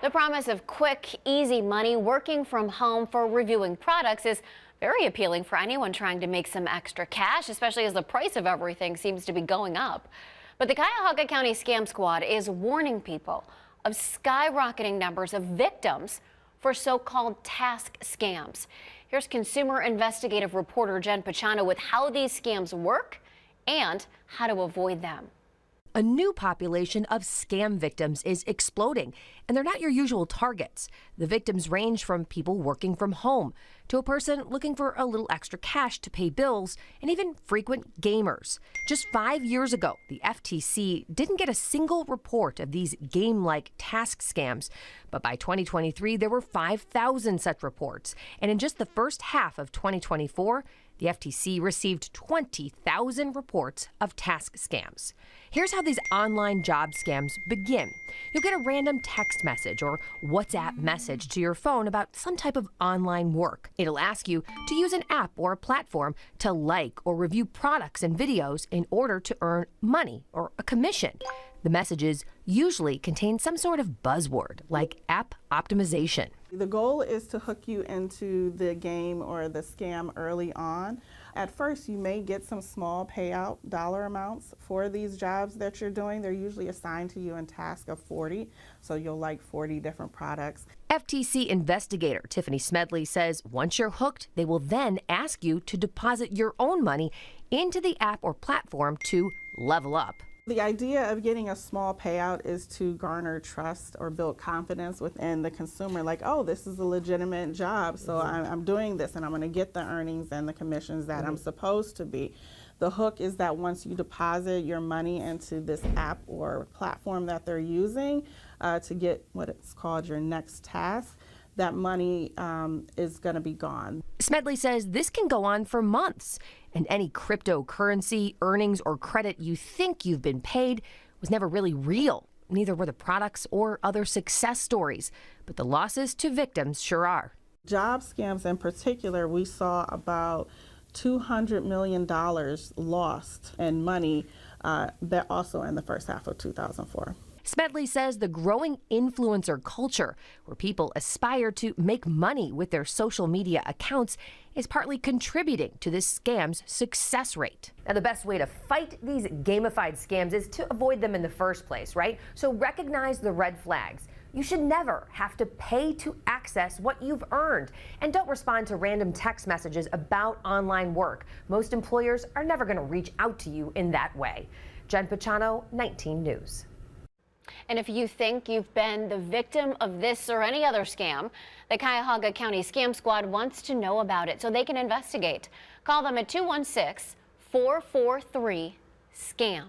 The promise of quick, easy money working from home for reviewing products is very appealing for anyone trying to make some extra cash, especially as the price of everything seems to be going up. But the Cuyahoga County Scam Squad is warning people of skyrocketing numbers of victims for so-called task scams. Here's consumer investigative reporter Jen Pachano with how these scams work and how to avoid them. A new population of scam victims is exploding, and they're not your usual targets. The victims range from people working from home to a person looking for a little extra cash to pay bills, and even frequent gamers. Just 5 years ago, the FTC didn't get a single report of these game-like task scams. But by 2023, there were 5,000 such reports. And in just the first half of 2024, the FTC received 20,000 reports of task scams. Here's how these online job scams begin. You'll get a random text message or WhatsApp message to your phone about some type of online work. It'll ask you to use an app or a platform to like or review products and videos in order to earn money or a commission. The messages usually contain some sort of buzzword like app optimization. The goal is to hook you into the game or the scam early on. At first, you may get some small payout dollar amounts for these jobs that you're doing. They're usually assigned to you in tasks of 40, so you'll like 40 different products. FTC investigator Tiffany Smedley says once you're hooked, they will then ask you to deposit your own money into the app or platform to level up. The idea of getting a small payout is to garner trust or build confidence within the consumer, like, oh, this is a legitimate job, so I'm doing this and I'm going to get the earnings and the commissions that I'm supposed to be. The hook is that once you deposit your money into this app or platform that they're using to get what it's called your next task, that money is going to be gone. Smedley says this can go on for months, and any cryptocurrency, earnings, or credit you think you've been paid was never really real. Neither were the products or other success stories, but the losses to victims sure are. Job scams in particular, we saw about $200 million lost in money that also in the first half of 2004. Smedley says the growing influencer culture, where people aspire to make money with their social media accounts, is partly contributing to this scam's success rate. Now, the best way to fight these gamified scams is to avoid them in the first place, right? So recognize the red flags. You should never have to pay to access what you've earned. And don't respond to random text messages about online work. Most employers are never going to reach out to you in that way. Jen Pachano, 19 News. And if you think you've been the victim of this or any other scam, the Cuyahoga County Scam Squad wants to know about it so they can investigate. Call them at 216-443-SCAM.